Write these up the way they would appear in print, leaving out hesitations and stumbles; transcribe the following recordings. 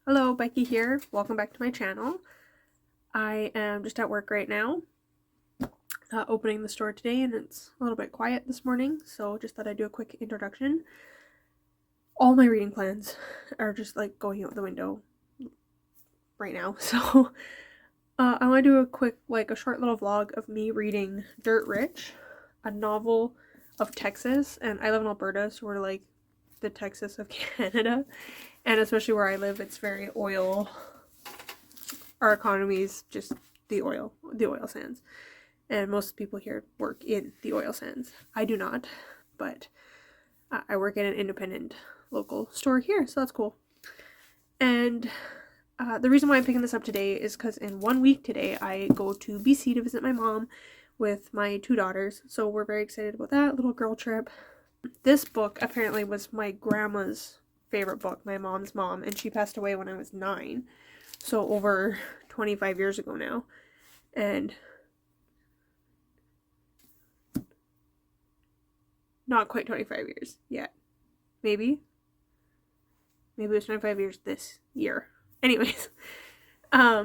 Hello, Becky here. Welcome back to my channel. I am just at work right now, opening the store today, and it's a little bit quiet this morning, so just thought I'd do a quick introduction. All my reading plans are just like going out the window right now, so I want to do a quick, a short little vlog of me reading Dirt Rich, a novel of Texas, and I live in Alberta, so we're like the Texas of Canada. And especially where I live, it's very oil. Our economy is just the oil sands. And most people here work in the oil sands. I do not, but I work in an independent local store here, so that's cool. And the reason why I'm picking this up today is because in 1 week today, I go to BC to visit my mom with my 2 daughters. So we're very excited about that little girl trip. This book apparently was my grandma's favorite book, my mom's mom, and she passed away when I was 9, so over 25 years ago now. And not quite 25 years yet. Maybe it was 25 years this year. Anyways, yeah,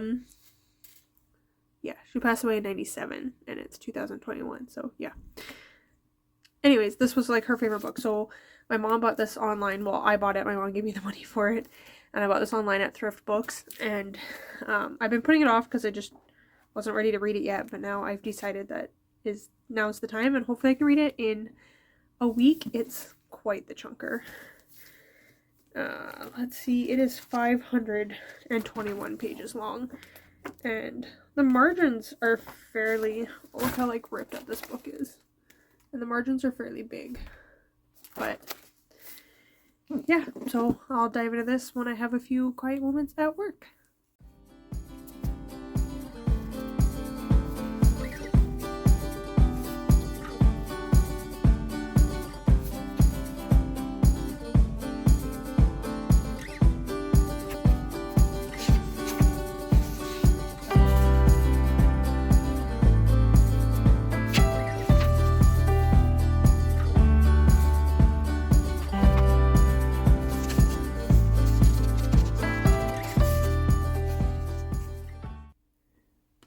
she passed away in 97 and it's 2021, so yeah. Anyways, this was like her favorite book, so my mom bought this online. Well, I bought it. My mom gave me the money for it. And I bought this online at Thrift Books. And I've been putting it off because I just wasn't ready to read it yet. But now I've decided that now's the time. And hopefully I can read it in a week. It's quite the chunker. Let's see. It is 521 pages long. And the margins are fairly... Look how ripped up this book is. And the margins are fairly big. But yeah, so I'll dive into this when I have a few quiet moments at work.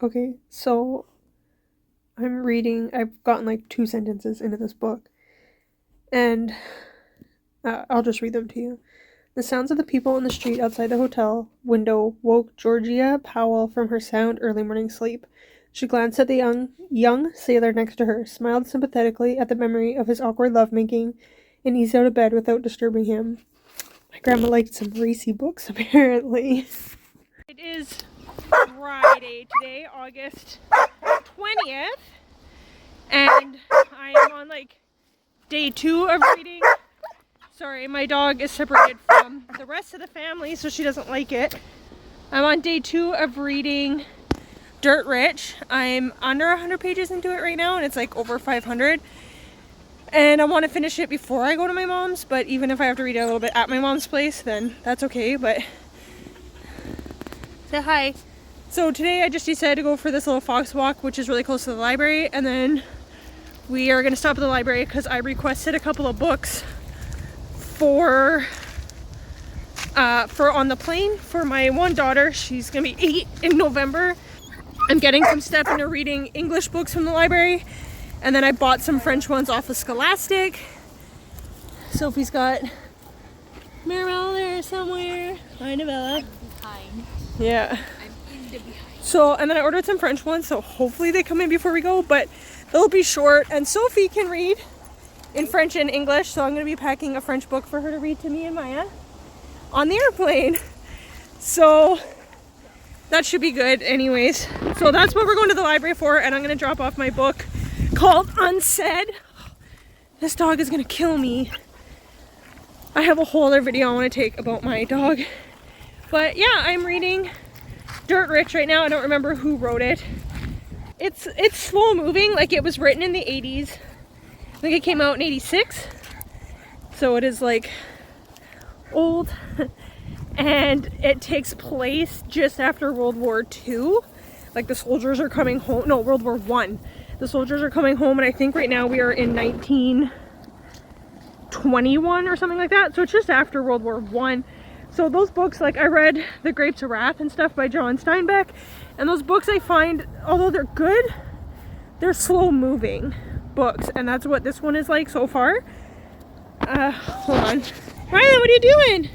Okay, so I'm reading, I've gotten 2 sentences into this book, and I'll just read them to you. The sounds of the people in the street outside the hotel window woke Georgia Powell from her sound early morning sleep. She glanced at the young sailor next to her, smiled sympathetically at the memory of his awkward lovemaking, and eased out of bed without disturbing him. My grandma liked some racy books, apparently. It is Friday today, August 20th, and I am on day 2 of reading. Sorry, my dog is separated from the rest of the family, so she doesn't like it. I'm on day 2 of reading Dirt Rich. I'm under 100 pages into it right now, and it's over 500. And I want to finish it before I go to my mom's, but even if I have to read it a little bit at my mom's place, then that's okay. But say hi. So today I just decided to go for this little fox walk, which is really close to the library, and then we are going to stop at the library because I requested a couple of books for on the plane for my one daughter. She's going to be 8 in November. I'm getting some step into reading English books from the library, and then I bought some French ones off of Scholastic. Sophie's got Maribel there somewhere. Hi, Novella. Behind. Yeah. I'm in the behind. So, and then I ordered some French ones, so hopefully they come in before we go, but they'll be short, and Sophie can read in French and English, so I'm going to be packing a French book for her to read to me and Maya on the airplane. So that should be good anyways. So that's what we're going to the library for, and I'm going to drop off my book called Unsaid. This dog is going to kill me. I have a whole other video I want to take about my dog. But yeah, I'm reading Dirt Rich right now. I don't remember who wrote it. It's slow moving, it was written in the 80s. I think it came out in 86. So it is old. And it takes place just after World War II. The soldiers are coming home. No, World War I. The soldiers are coming home, and I think right now we are in 1921 or something like that. So it's just after World War I. So those books, like I read The Grapes of Wrath and stuff by John Steinbeck, and those books I find, although they're good, they're slow moving books, and that's what this one is like so far. Hold on. Ryan, what are you doing?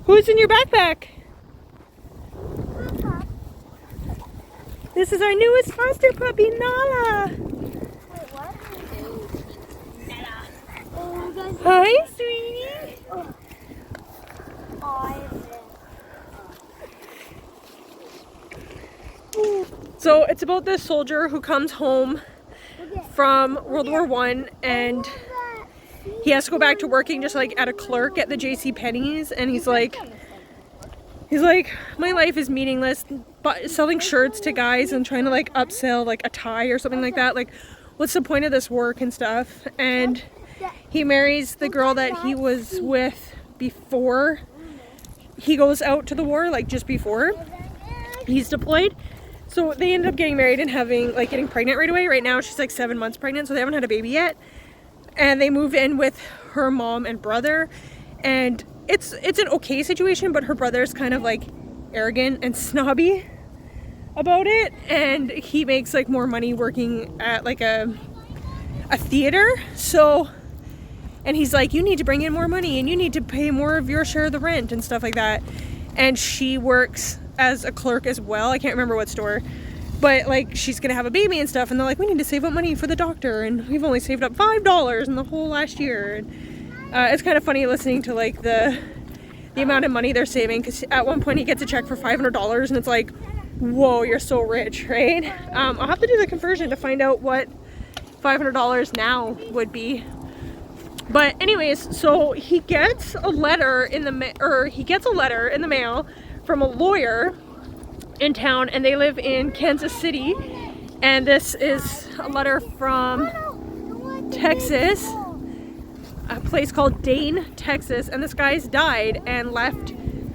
Who's in your backpack? This is our newest foster puppy, Nala. Hi, sweetie. So it's about this soldier who comes home from World War I, and he has to go back to working just like at a clerk at the JC Penney's, and he's like, my life is meaningless, but selling shirts to guys and trying to like upsell like a tie or something like that. Like, what's the point of this work and stuff? And he marries the girl that he was with before he goes out to the war, like just before he's deployed. So they ended up getting married and getting pregnant right away. Right now she's like 7 months pregnant, so they haven't had a baby yet. And they move in with her mom and brother, and it's an okay situation, but her brother's kind of like arrogant and snobby about it, and he makes like more money working at like a theater. So, and he's like, you need to bring in more money and you need to pay more of your share of the rent and stuff like that. And she works as a clerk as well. I can't remember what store, but like she's gonna have a baby and stuff, and they're like, we need to save up money for the doctor, and we've only saved up $5 in the whole last year. And it's kind of funny listening to like the amount of money they're saving, because at one point he gets a check for $500, and it's like, whoa, you're so rich, right? I'll have to do the conversion to find out what $500 now would be. But anyways, so he gets a letter in the mail from a lawyer in town, and they live in Kansas City, and this is a letter from Texas, a place called Dane, Texas, and this guy's died and left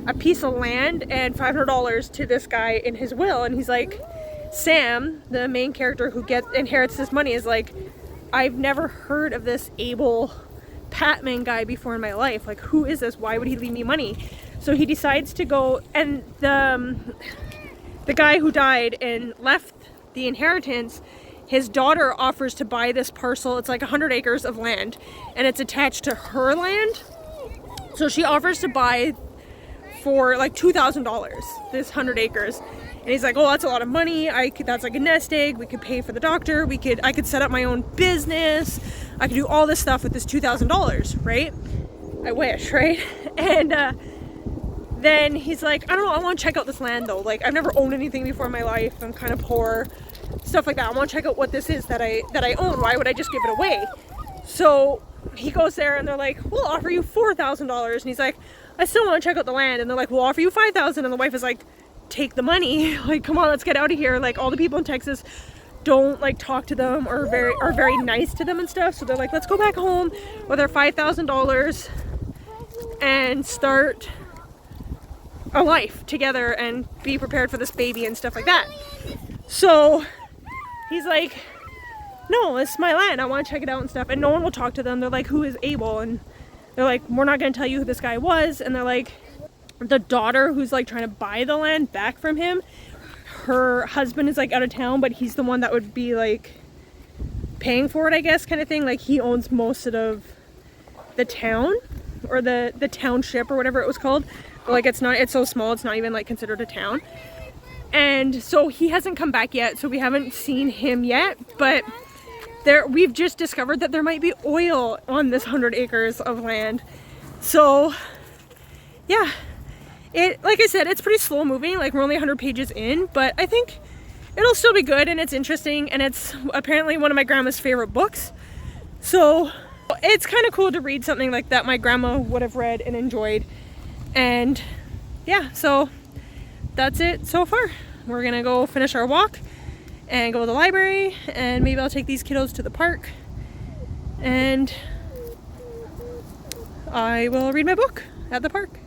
a piece of land and $500 to this guy in his will. And he's like, Sam, the main character who inherits this money, is like, I've never heard of this Abel Patman guy before in my life. Like, who is this? Why would he leave me money? So he decides to go, and the guy who died and left the inheritance, his daughter offers to buy this parcel. It's like 100 acres of land, and it's attached to her land. So she offers to buy for like $2,000 this 100 acres. And he's like, oh, that's a lot of money. That's like a nest egg. We could pay for the doctor. I could set up my own business. I could do all this stuff with this $2,000, right? I wish, right? And then he's like, I don't know, I want to check out this land though. Like, I've never owned anything before in my life. I'm kind of poor, stuff like that. I want to check out what this is that I own. Why would I just give it away? So he goes there, and they're like, we'll offer you $4,000. And he's like, I still want to check out the land. And they're like, we'll offer you $5,000. And the wife is like, take the money. Like, come on, let's get out of here. Like, all the people in Texas don't like talk to them or are very nice to them and stuff. So they're like, let's go back home with our $5,000 and start a life together and be prepared for this baby and stuff like that. So he's like, no, this is my land. I want to check it out and stuff. And no one will talk to them. They're like, who is Abel? And they're like, we're not going to tell you who this guy was. And they're like, the daughter who's like trying to buy the land back from him, her husband is like out of town, but he's the one that would be like paying for it, I guess, kind of thing. Like, he owns most of the town, or the township, or whatever it was called. But like, it's so small, it's not even like considered a town. And so he hasn't come back yet, so we haven't seen him yet. But we've just discovered that there might be oil on this 100 acres of land. So yeah, like I said, it's pretty slow moving. Like, we're only 100 pages in, but I think it'll still be good, and it's interesting, and it's apparently one of my grandma's favorite books. So it's kind of cool to read something like that my grandma would have read and enjoyed. And yeah, so that's it so far. We're gonna go finish our walk and go to the library, and maybe I'll take these kiddos to the park, and I will read my book at the park.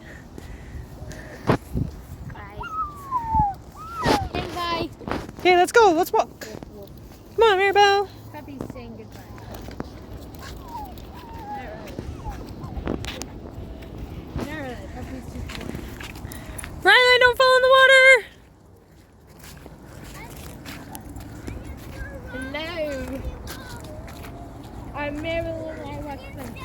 Bye. Okay, let's go. Let's walk. Come on, Maribel. Puppy's saying goodbye. Alright. Riley, don't fall in the water! Hello. I'm Marilyn. I watch them.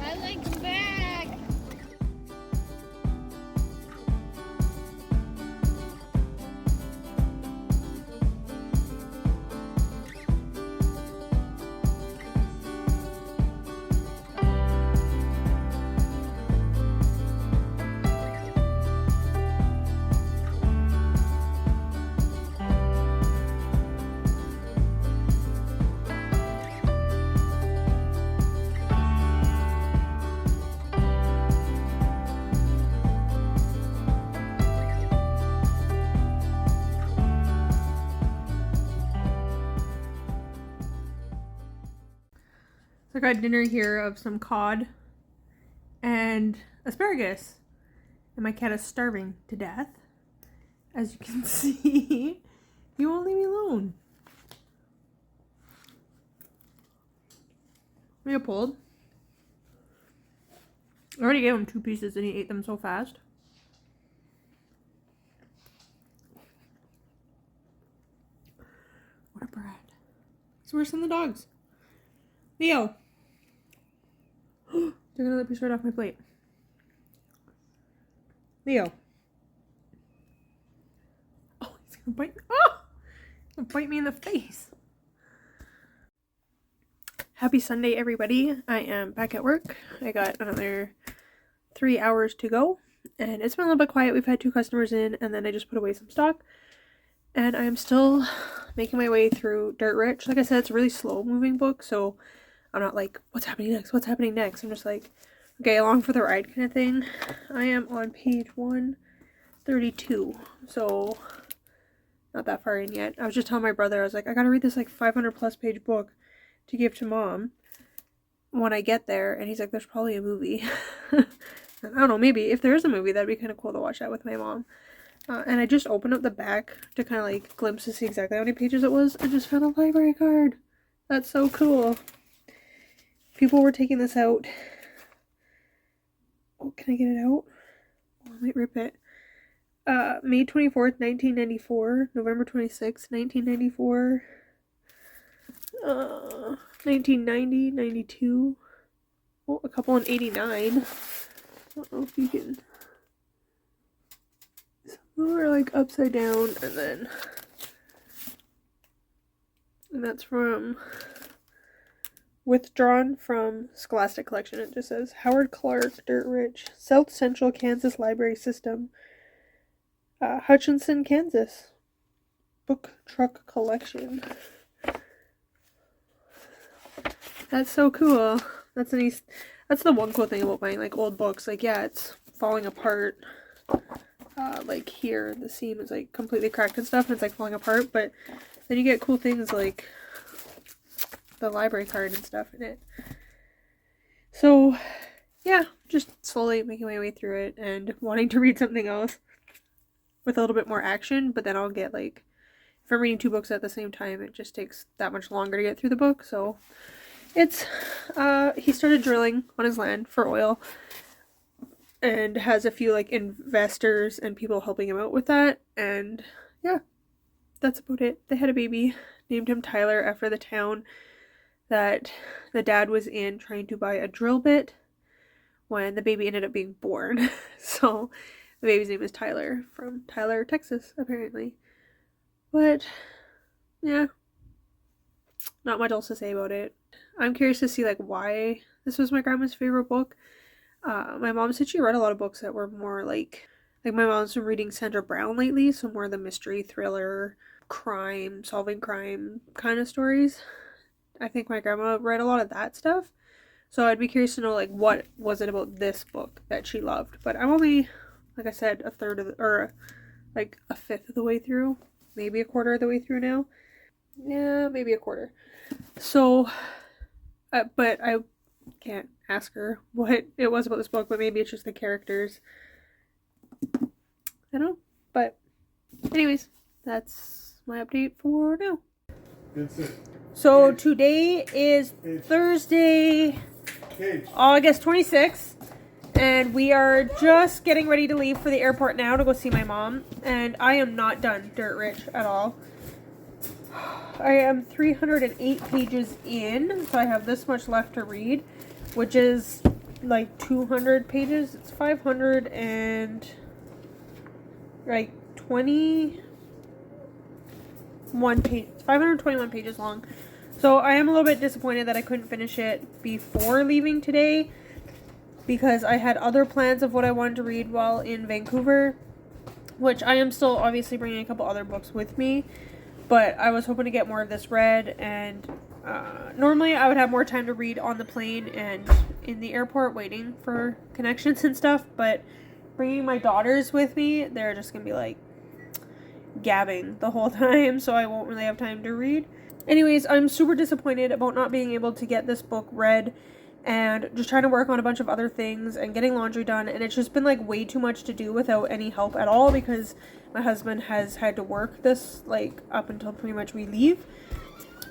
I like them back. So I got dinner here of some cod and asparagus. And my cat is starving to death. As you can see, he won't leave me alone. Leopold. I already gave him 2 pieces and he ate them so fast. What a brat. He's worse than the dogs. Leo. Took another piece right off my plate. Leo. Oh, he's gonna bite me. Oh! He's gonna bite me in the face. Happy Sunday, everybody. I am back at work. I got another 3 hours to go. And it's been a little bit quiet. We've had 2 customers in, and then I just put away some stock. And I'm still making my way through Dirt Rich. Like I said, it's a really slow moving book, so I'm not like, what's happening next? What's happening next? I'm just like, okay, along for the ride kind of thing. I am on page 132, so not that far in yet. I was just telling my brother, I was like, I gotta read this like 500 plus page book to give to mom when I get there, and he's like, there's probably a movie. I don't know, maybe if there is a movie, that'd be kind of cool to watch that with my mom. And I just opened up the back to kind of like glimpse to see exactly how many pages it was, and just found a library card. That's so cool. People were taking this out. Oh, can I get it out? Oh, I might rip it. May 24th, 1994. November 26th, 1994. 1990, 92. Oh, a couple in 89. I don't know if you can... Some are like upside down, and that's from... Withdrawn from Scholastic Collection. It just says Howard Clark, Dirt Rich, South Central Kansas Library System, Hutchinson, Kansas. Book Truck Collection. That's so cool. That's the one cool thing about buying like old books. Like, yeah, it's falling apart. Like here, the seam is like completely cracked and stuff, and it's like falling apart. But then you get cool things like the library card and stuff in it. So yeah, just slowly making my way through it and wanting to read something else with a little bit more action, but then I'll get like, if I'm reading 2 books at the same time, it just takes that much longer to get through the book. So it's he started drilling on his land for oil and has a few like investors and people helping him out with that, and yeah, that's about it. They had a baby, named him Tyler after the town that the dad was in trying to buy a drill bit when the baby ended up being born. So the baby's name is Tyler, from Tyler, Texas, apparently. But yeah, not much else to say about it. I'm curious to see like why this was my grandma's favorite book. My mom said she read a lot of books that were more like my mom's been reading Sandra Brown lately, so more the mystery, thriller, crime, solving crime kind of stories. I think my grandma read a lot of that stuff. So I'd be curious to know, like, what was it about this book that she loved. But I'm only, like I said, a third of the, or like a fifth of the way through. Maybe a quarter of the way through now. Yeah, maybe a quarter. So, but I can't ask her what it was about this book, but maybe it's just the characters. I don't know. But anyways, that's my update for now. That's it. So today is Thursday, August 26th, and we are just getting ready to leave for the airport now to go see my mom, and I am not done Dirt Rich at all. I am 308 pages in, so I have this much left to read, which is like 200 pages. It's 500 and like 21 pages, 521 pages long. So I am a little bit disappointed that I couldn't finish it before leaving today, because I had other plans of what I wanted to read while in Vancouver, which I am still obviously bringing a couple other books with me, but I was hoping to get more of this read, and normally I would have more time to read on the plane and in the airport waiting for connections and stuff, but bringing my daughters with me, they're just going to be like gabbing the whole time, so I won't really have time to read. Anyways, I'm super disappointed about not being able to get this book read, and just trying to work on a bunch of other things and getting laundry done, and it's just been like way too much to do without any help at all, because my husband has had to work this like up until pretty much we leave,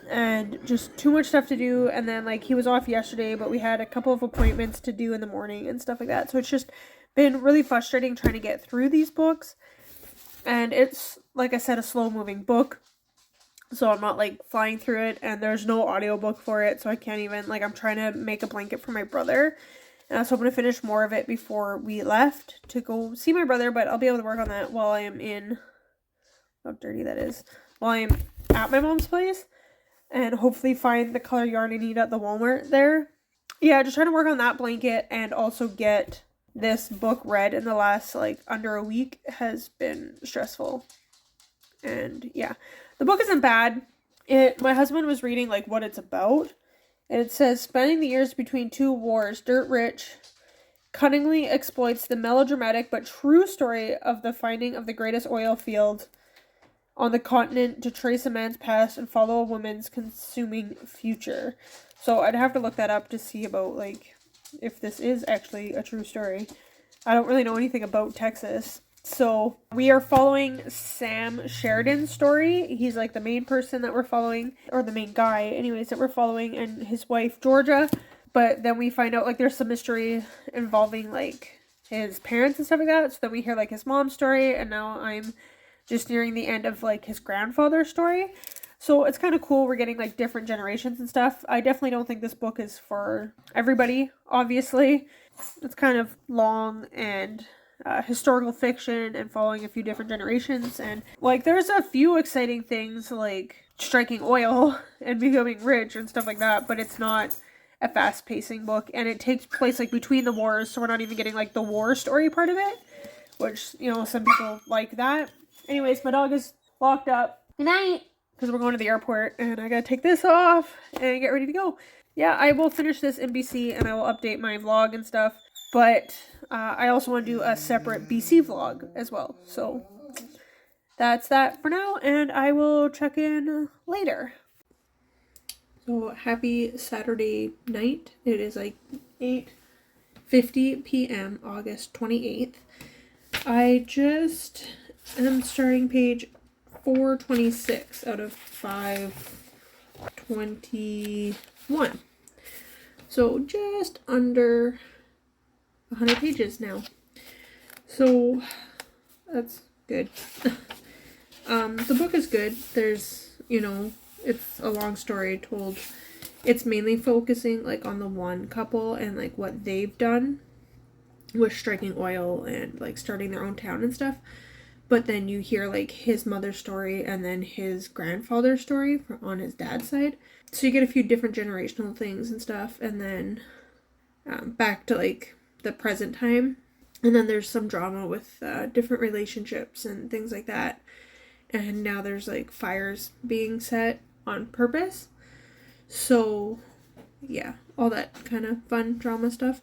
and just too much stuff to do. And then like he was off yesterday, but we had a couple of appointments to do in the morning and stuff like that, so it's just been really frustrating trying to get through these books. And it's, like I said, a slow moving book, so I'm not like flying through it, and there's no audiobook for it, so I can't even, like, I'm trying to make a blanket for my brother, and I was hoping to finish more of it before we left to go see my brother, but I'll be able to work on that while I am in, how dirty that is, while I am at my mom's place, and hopefully find the color yarn I need at the Walmart there. Yeah, just trying to work on that blanket and also get this book read in the last like under a week has been stressful. And yeah, the book isn't bad. My husband was reading like what it's about, and it says, spanning the years between two wars, Dirt Rich cunningly exploits the melodramatic but true story of the finding of the greatest oil field on the continent to trace a man's past and follow a woman's consuming future. So I'd have to look that up to see about like if this is actually a true story. I don't really know anything about Texas. So we are following Sam Sheridan's story. He's like the main person that we're following, or the main guy anyways that we're following, and his wife Georgia. But then we find out like there's some mystery involving like his parents and stuff like that. So then we hear like his mom's story, and now I'm just nearing the end of like his grandfather's story. So it's kind of cool. We're getting like different generations and stuff. I definitely don't think this book is for everybody, obviously. It's kind of long and historical fiction and following a few different generations. And like there's a few exciting things like striking oil and becoming rich and stuff like that, but it's not a fast pacing book. And it takes place like between the wars, so we're not even getting like the war story part of it, which, you know, some people like that. Anyways, my dog is locked up. Good night. Because we're going to the airport, and I gotta take this off and get ready to go. Yeah, I will finish this in BC, and I will update my vlog and stuff, but I also want to do a separate BC vlog as well. So that's that for now, and I will check in later. So happy Saturday night. It is like 8:50 p.m. August 28th. I just am starting page 426 out of 521. So just under 100 pages now. So that's good. The book is good. There's, you know, it's a long story told. It's mainly focusing like on the one couple and like what they've done with striking oil and like starting their own town and stuff. But then you hear like his mother's story and then his grandfather's story on his dad's side. So you get a few different generational things and stuff. And then back to like the present time. And then there's some drama with different relationships and things like that. And now there's like fires being set on purpose. So yeah, all that kind of fun drama stuff.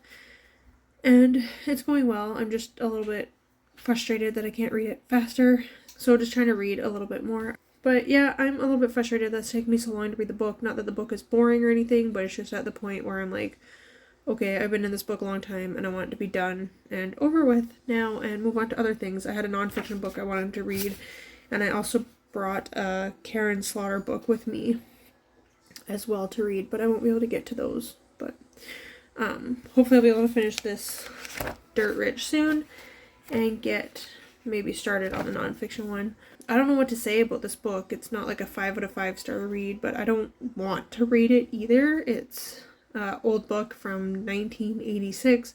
And it's going well. I'm just a little bit frustrated that I can't read it faster, so just trying to read a little bit more. But yeah, I'm a little bit frustrated that's taking me so long to read the book. Not that the book is boring or anything, but it's just at the point where I'm like, okay, I've been in this book a long time and I want it to be done and over with now and move on to other things. I had a nonfiction book I wanted to read, and I also brought a Karen Slaughter book with me as well to read, but I won't be able to get to those. But hopefully I'll be able to finish this Dirt Rich soon and get maybe started on the nonfiction one. I don't know what to say about this book. It's not like a 5 out of 5 star read, but I don't want to read it either. It's an old book from 1986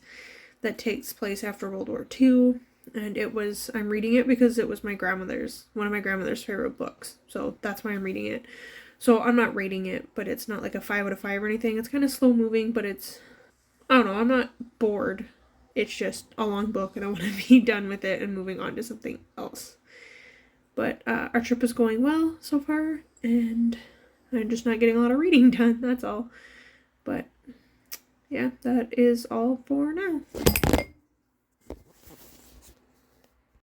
that takes place after World War II, and I'm reading it because it was one of my grandmother's favorite books, so that's why I'm reading it. So I'm not rating it, but it's not like a 5 out of 5 or anything. It's kind of slow moving, but I don't know, I'm not bored. It's just a long book and I want to be done with it and moving on to something else. But our trip is going well so far, and I'm just not getting a lot of reading done, that's all. But yeah, that is all for now.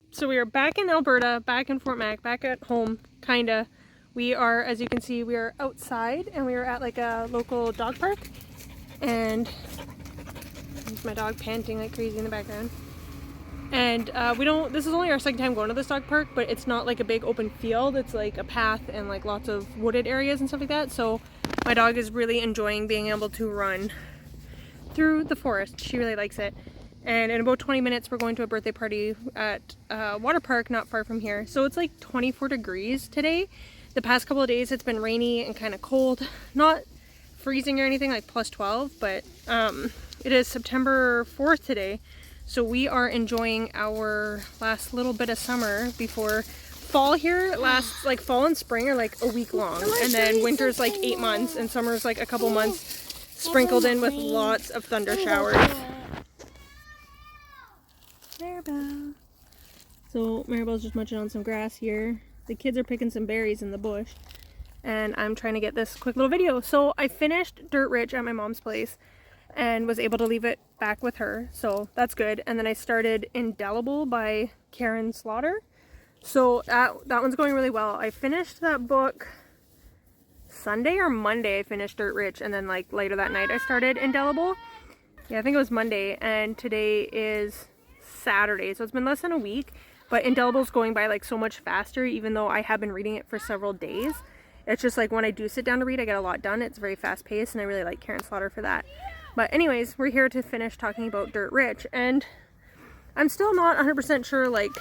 So we are back in Alberta, back in Fort Mac, back at home, kinda. We are, as you can see, we are outside and we are at like a local dog park. And there's my dog panting like crazy in the background. And this is only our second time going to this dog park, but it's not like a big open field. It's like a path and like lots of wooded areas and stuff like that. So my dog is really enjoying being able to run through the forest. She really likes it. And in about 20 minutes, we're going to a birthday party at a water park not far from here. So it's like 24 degrees today. The past couple of days, it's been rainy and kind of cold. Not freezing or anything, like plus 12, but it is September 4th today. So we are enjoying our last little bit of summer before fall here. Lasts like fall and spring are like a week long. And then winter's like 8 months and summer's like a couple months sprinkled in with lots of thunder showers. Maribel. So Maribel's just munching on some grass here. The kids are picking some berries in the bush. And I'm trying to get this quick little video. So I finished Dirt Rich at my mom's place and was able to leave it back with her. So that's good. And then I started Indelible by Karen Slaughter. So that one's going really well. I finished that book Sunday or Monday. I finished Dirt Rich, and then like later that night I started Indelible. Yeah, I think it was Monday, and today is Saturday, so it's been less than a week. But Indelible's going by like so much faster, even though I have been reading it for several days. It's just like when I do sit down to read, I get a lot done. It's very fast paced, and I really like Karen Slaughter for that. But anyways, we're here to finish talking about Dirt Rich, and I'm still not 100% sure like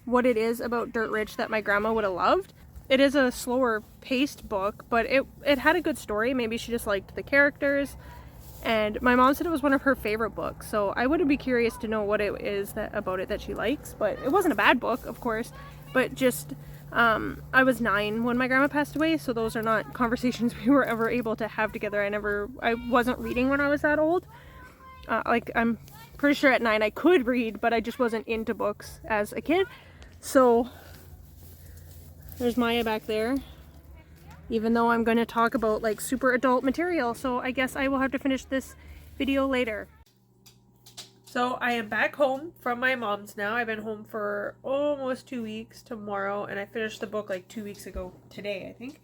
what it is about Dirt Rich that my grandma would have loved. It is a slower paced book, but it had a good story. Maybe she just liked the characters. And my mom said it was one of her favorite books, so I would be curious to know what it is about it that she likes. But it wasn't a bad book, of course, but just I was 9 when my grandma passed away, so those are not conversations we were ever able to have together. I wasn't reading when I was that old. Like I'm pretty sure at 9 I could read, but I just wasn't into books as a kid. So there's Maya back there. Even though I'm going to talk about like super adult material, so I guess I will have to finish this video later. So I am back home from my mom's now. I've been home for almost 2 weeks tomorrow, and I finished the book like 2 weeks ago today, I think.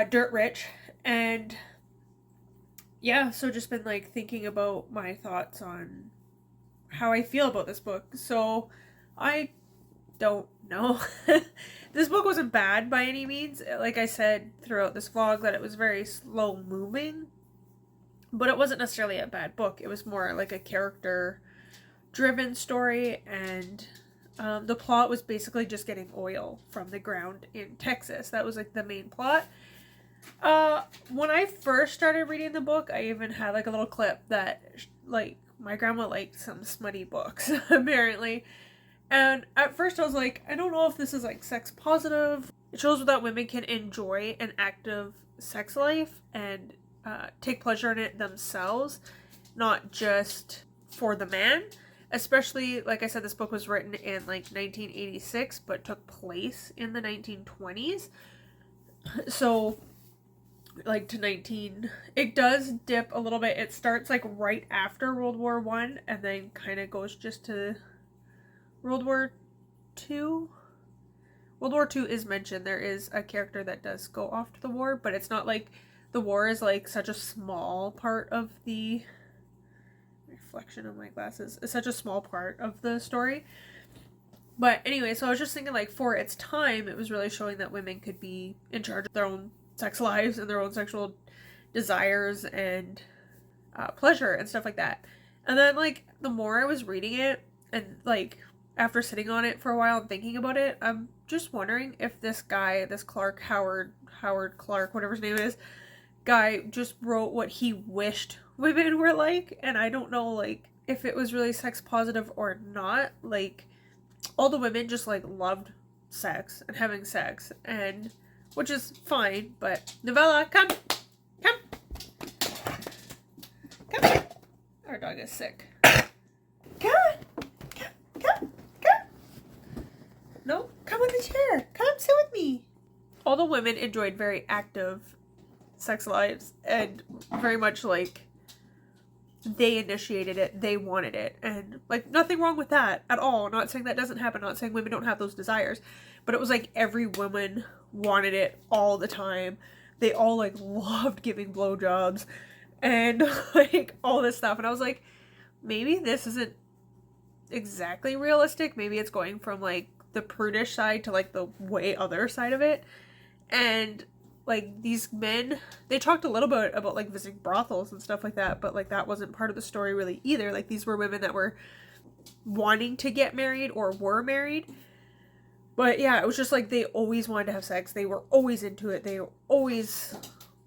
Dirt Rich. And yeah, so just been like thinking about my thoughts on how I feel about this book. So I don't know. This book wasn't bad by any means. Like I said throughout this vlog, that it was very slow moving, but it wasn't necessarily a bad book. It was more like a character driven story, and the plot was basically just getting oil from the ground in Texas. That was like the main plot. When I first started reading the book, I even had like a little clip that like my grandma liked some smutty books apparently. And at first I was like, I don't know if this is like sex positive. It shows that women can enjoy an active sex life and take pleasure in it themselves, not just for the man. Especially, like I said, this book was written in like 1986, but took place in the 1920s. So, like it does dip a little bit. It starts like right after World War I and then kind of goes just to World War II. World War II is mentioned. There is a character that does go off to the war, but it's not like the war is like such a small part of the reflection of my glasses. It's such a small part of the story. But anyway, so I was just thinking like for its time, it was really showing that women could be in charge of their own sex lives and their own sexual desires and pleasure and stuff like that. And then, like, the more I was reading it and, like, after sitting on it for a while and thinking about it, I'm just wondering if this guy, this Howard Clark, whatever his name is, guy just wrote what he wished women were like. And I don't know, like, if it was really sex positive or not. Like, all the women just, like, loved sex and having sex, and which is fine, but Novella, come here. Our dog is sick. Come. No, come on the chair. Come sit with me. All the women enjoyed very active sex lives and very much like they initiated it, they wanted it, and like nothing wrong with that at all. Not saying that doesn't happen, not saying women don't have those desires, but it was like every woman wanted it all the time. They all like loved giving blowjobs and like all this stuff, and I was like, maybe this isn't exactly realistic. Maybe it's going from like the prudish side to like the way other side of it. And like these men, they talked a little bit about like visiting brothels and stuff like that, but like that wasn't part of the story really either. Like these were women that were wanting to get married or were married. But yeah, it was just like they always wanted to have sex. They were always into it. They always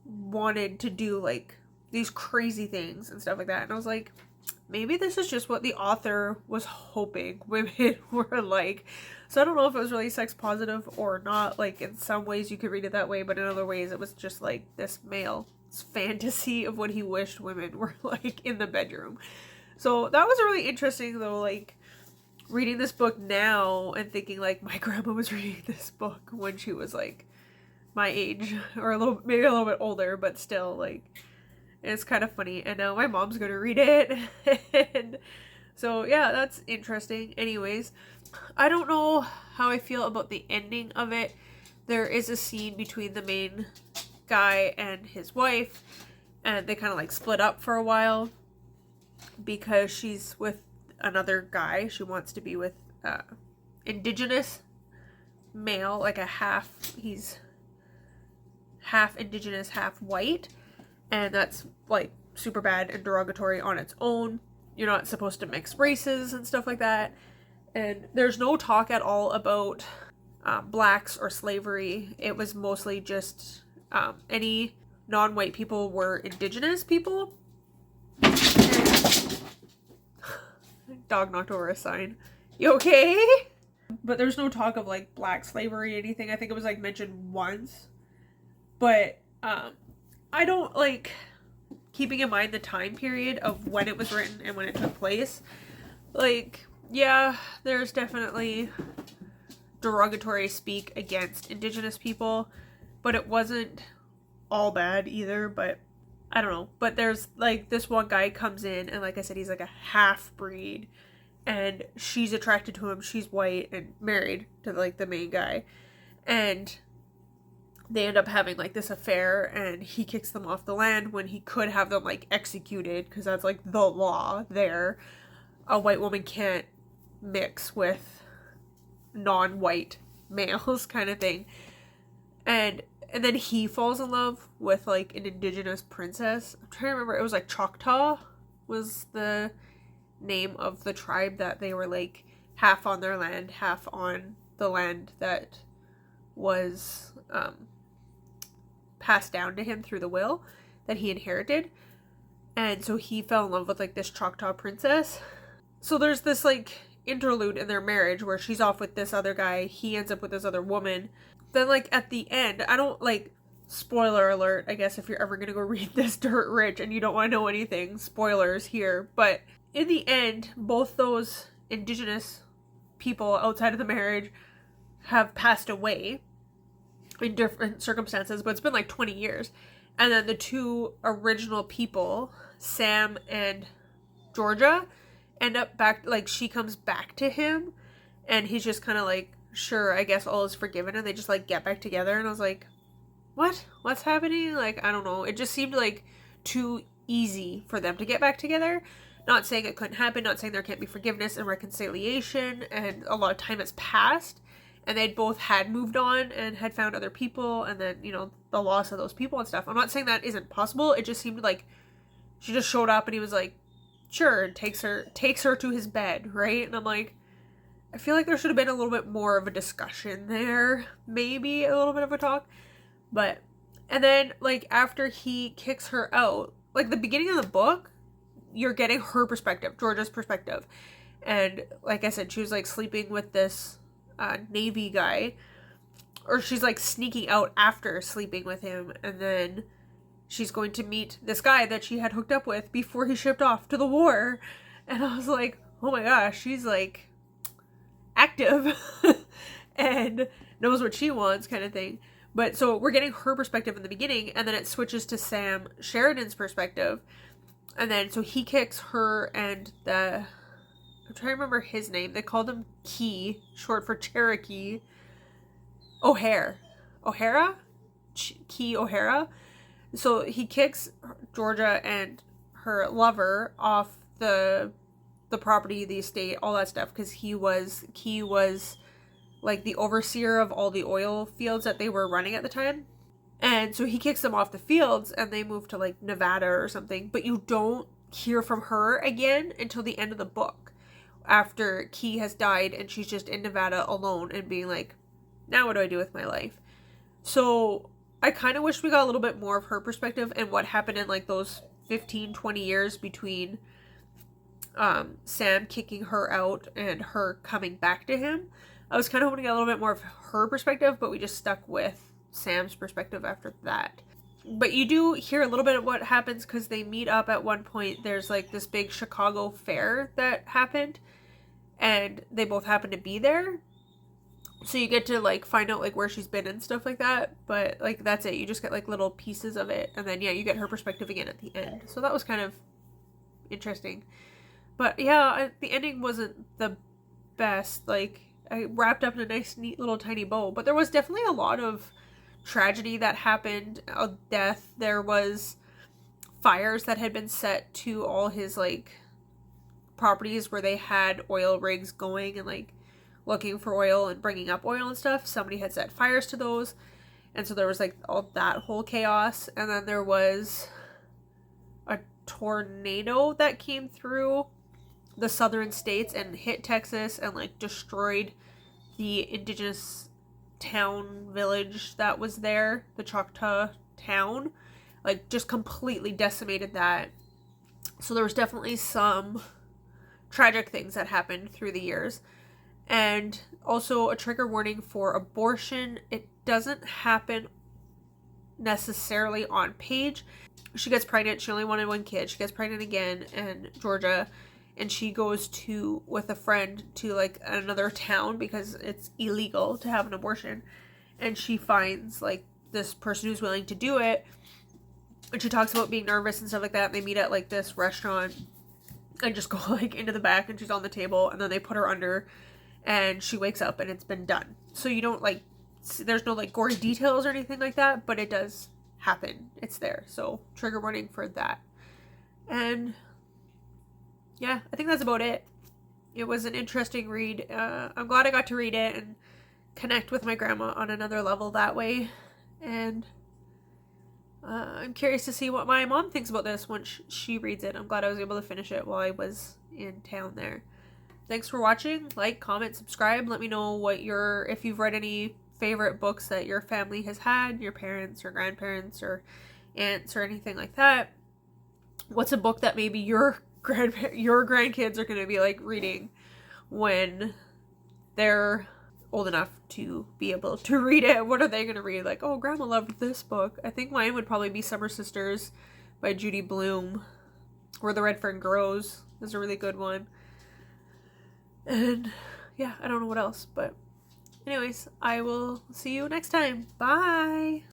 wanted to do like these crazy things and stuff like that. And I was like, maybe this is just what the author was hoping women were like. So I don't know if it was really sex positive or not. Like in some ways you could read it that way, but in other ways it was just like this male's fantasy of what he wished women were like in the bedroom. So that was really interesting though, like reading this book now and thinking like my grandma was reading this book when she was like my age or maybe a little bit older, but still like it's kind of funny. And now my mom's gonna read it. And so yeah, that's interesting. Anyways, I don't know how I feel about the ending of it. There is a scene between the main guy and his wife, and they kind of like split up for a while because she's with another guy. She wants to be with indigenous male, like he's half indigenous, half white. And that's like super bad and derogatory on its own. You're not supposed to mix races and stuff like that. And there's no talk at all about blacks or slavery. It was mostly just any non-white people were indigenous people. And dog knocked over a sign. You okay? But there's no talk of like black slavery or anything. I think it was like mentioned once. But I don't like, keeping in mind the time period of when it was written and when it took place, like, yeah, there's definitely derogatory speak against indigenous people, but it wasn't all bad either. But I don't know, but there's like this one guy comes in and like I said, he's like a half-breed and she's attracted to him. She's white and married to like the main guy, and they end up having like this affair, and he kicks them off the land when he could have them like executed, because that's like the law there. A white woman can't mix with non-white males kind of thing. And then he falls in love with like an indigenous princess. I'm trying to remember, it was like Choctaw was the name of the tribe that they were like half on their land, half on the land that was passed down to him through the will that he inherited. And so he fell in love with like this Choctaw princess. So there's this like interlude in their marriage where she's off with this other guy, he ends up with this other woman. Then like at the end, I don't like, spoiler alert, I guess if you're ever gonna go read this Dirt Rich and you don't want to know anything, spoilers here, but in the end both those indigenous people outside of the marriage have passed away in different circumstances, but it's been like 20 years. And then the two original people, Sam and Georgia, end up back, like she comes back to him and he's just kind of like, sure, I guess all is forgiven, and they just like get back together. And I was like, what's happening? Like, I don't know, it just seemed like too easy for them to get back together. Not saying it couldn't happen, not saying there can't be forgiveness and reconciliation, and a lot of time has passed. and they'd both had moved on and had found other people, and then, you know, the loss of those people and stuff. I'm not saying that isn't possible. It just seemed like she just showed up and he was like, sure, and takes her to his bed, right? And I'm like, I feel like there should have been a little bit more of a discussion there, maybe a little bit of a talk. But, and then, like, after he kicks her out, like, the beginning of the book, you're getting her perspective, Georgia's perspective. And, like I said, she was, like, sleeping with this Navy guy. Or she's, like, sneaking out after sleeping with him. And then she's going to meet this guy that she had hooked up with before he shipped off to the war. And I was like, oh my gosh, she's, like, active and knows what she wants, kind of thing. But so we're getting her perspective in the beginning, and then it switches to Sam Sheridan's perspective. And then so he kicks her and I'm trying to remember his name. They called him Key, short for Cherokee. O'Hara? Key O'Hara. So he kicks Georgia and her lover off the property, the estate, all that stuff, because Key was like the overseer of all the oil fields that they were running at the time. And so he kicks them off the fields and they move to like Nevada or something. But you don't hear from her again until the end of the book, after Key has died and she's just in Nevada alone and being like, now what do I do with my life? So I kind of wish we got a little bit more of her perspective and what happened in like those 15-20 years between Sam kicking her out and her coming back to him. I was kind of hoping to get a little bit more of her perspective, but we just stuck with Sam's perspective after that. But you do hear a little bit of what happens because they meet up at one point. There's like this big Chicago fair that happened, and they both happen to be there. So you get to like find out like where she's been and stuff like that. But like that's it. You just get like little pieces of it, and then yeah, you get her perspective again at the end. So that was kind of interesting. But yeah, the ending wasn't the best. Like, I wrapped up in a nice, neat little tiny bow. But there was definitely a lot of tragedy that happened, of death. There was fires that had been set to all his, like, properties where they had oil rigs going and, like, looking for oil and bringing up oil and stuff. Somebody had set fires to those. And so there was, like, all that whole chaos. And then there was a tornado that came through the southern states and hit Texas and like destroyed the indigenous town village that was there, the Choctaw town, like just completely decimated that. So there was definitely some tragic things that happened through the years. And also a trigger warning for abortion. It doesn't happen necessarily on page. She gets pregnant. She only wanted one kid. She gets pregnant again, and Georgia, and she goes with a friend to like another town because it's illegal to have an abortion. And she finds like this person who's willing to do it. And she talks about being nervous and stuff like that. And they meet at like this restaurant and just go like into the back, and she's on the table, and then they put her under, and she wakes up and it's been done. So you don't like, there's no like gory details or anything like that, but it does happen. It's there. So trigger warning for that. And yeah, I think that's about it. It was an interesting read. I'm glad I got to read it and connect with my grandma on another level that way. And I'm curious to see what my mom thinks about this once she reads it. I'm glad I was able to finish it while I was in town there. Thanks for watching. Like, comment, subscribe. Let me know if you've read any favorite books that your family has had, your parents or grandparents or aunts or anything like that. What's a book that maybe your grandkids are going to be like reading when they're old enough to be able to read it? What are they going to read? Like, oh, grandma loved this book. I think mine would probably be Summer Sisters by Judy Blume. Where the Red Fern Grows is a really good one. And yeah, I don't know what else, but anyways, I will see you next time. Bye!